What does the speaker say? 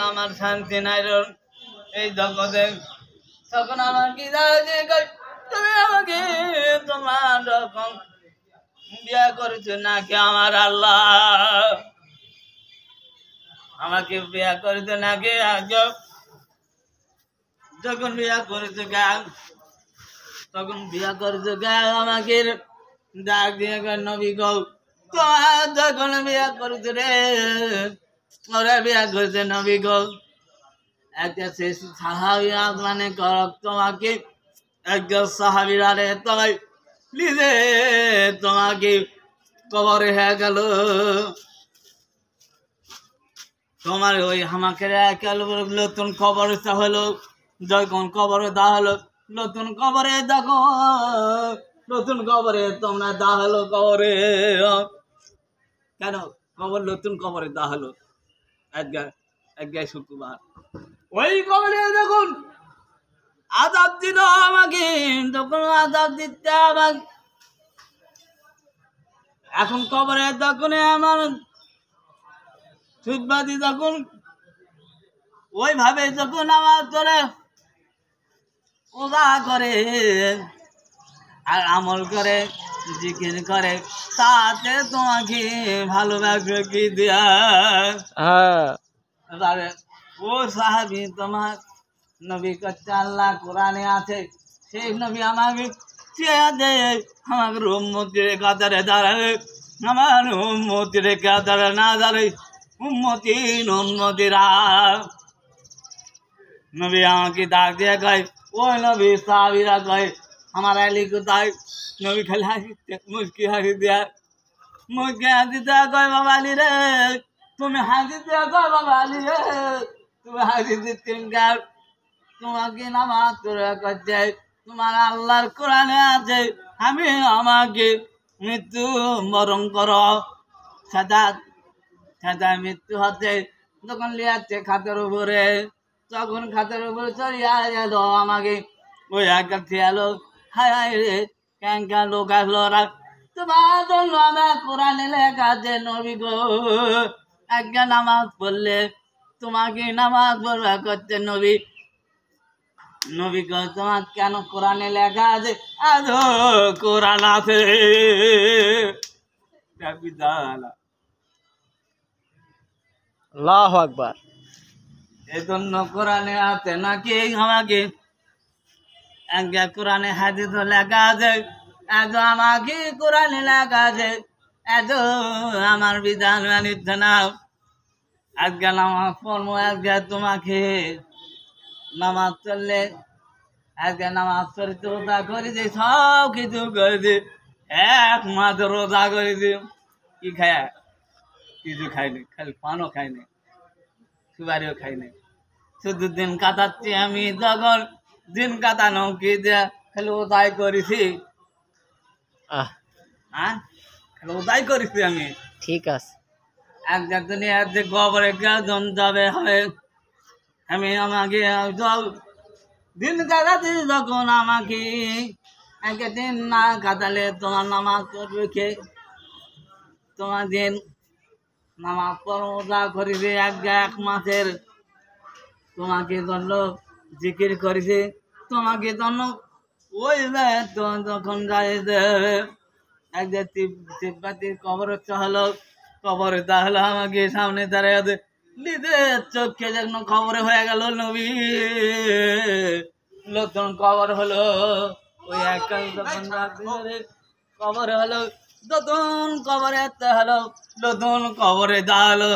আমার শান্তি নাই এই জগতে। তখন আমার কি দাঁড়িয়ে তুমি আমাকে তোমার রকম বিয়া করেছো নাকি আমার আল্লাহ? আমাকে বিয়া করেছো নাকি? যখন বিয়া করেছো গান, তখন বিয়া করেছো গান আমাকে ডাক দিয়ে নবী গো তোমার যখন বিয়া করেছো রে, ওরা বিয়া করেছে নবী গো। একটা শেষ সাহাবি মানে করক তোমাকে একজন সাহাবিরা রে তোমায় নিজে তোমাকে কবরে হয়ে গেল। তোমার ওই আমাকে নতুন কবরে হলো, যখন কবরে দা হলো, নতুন কবরে দেখো, নতুন কবরে তোমরা দা হলো কবরে। কেন কবর নতুন কবরে দা হলো? এক শুক্রবার ওই কবরে দেখুন আজাব দিল আমাকে, তখন আজাব দিতে আমাকে এখন কবরে তখন আমার সুদবাদী তখন ওইভাবে যখন আমার তোরে ওজা করে আর আমল করে জিকির করে, তাতে তোমাকে ভালোবাসবে কি দিয়া? ও সাহাবি তোমার নবী করছে আল্লাহ কোরআনে আছে, সেই নবী আমাকে আমাকে উম্মতির কাতারে দাঁড়াবে, আমার উম্মতির কাতারে না দাঁড়াই উন্নতিরা নবী আমাকে ডাক দিয়ে কয়, ওই নবী সাহাবীরা কয় আমার আলী কোথায়? নবী খালি হাসিতে মুস্কি হাসি দিয়া মুস্কি হাসি দেওয়া কয় বাবা আলী রে, তুমি হাসি দেওয়া কয় বাবা আলী রে, তুমি হাসি দিচ্ছেন গাও, তোমাকে নামাজ করে করছে, তোমার আল্লাহর কোরআনে আছে আমি আমাকে মৃত্যু বরণ করো, সাদা মৃত্যু হচ্ছে। যখন লিয়াচ্ছে খাতের উপরে, তখন খাতের উপরে চড়িয়া গেল আমাকে ওই একটা খেয়ালো, হায় হায় রে ক্যাঙ্কা লোক আসলো, তোমার জন্য আমার কোরআনে লেখা আছে নবী গো একটা নামাজ পড়লে তোমাকে নামাজ পড়বা করছে নবী। নবী গো তোমার কেন কোরআনে লেখা আছে? আজ কোরআন আছে। আল্লাহু আকবার। এই জন্য কোরআনে আছে নাকি আমাকে একটা কোরআনে হাদিস লেখা আছে, এত আমাকে কোরআনে লেখা আছে, এত আমার বিধান মানিত না। আজকে নামাজ পড়বো, আজকে তোমাকে নামাজ চললে আজকে নামাজ পড়ে তো রোজা করে দিই, সব কিছু করে দিই, একমাত্র রোজা করে দিই। কি খায়? কিছু খাইনি, খালি পানও খাইনি, সুপারিও খাইনি, শুধু দিন কাটাচ্ছি আমি। যখন দিন কাটানো কি দিয়ে খালি ওদাই করেছি, খালি ওদাই করেছি আমি। ঠিক আছে, একজন দুনিয়ার যে গোবরে জন যাবে হবে, আমি আমাকে দিন কাটাচ্ছি যখন আমাকে একদিন না কাটালে তোমার নামাজ পড়বে কে? তোমার দিন নামাজ পড়ো ওজা করেছি এক মাসের, তোমাকে জন্য জিকির করেছি, তোমাকে জন্য ওই যখন যাই একজন তিব্বতির কবর হলো, কবরে তাহলে আমাকে সামনে দাঁড়ায় নিজের চোখে যেন খবরে হয়ে গেল নবী নতুন কবর হলো। ওই একটা যখন কবর হলো, নতুন কবরে হলো, নতুন কবরে দাঁড়ালো।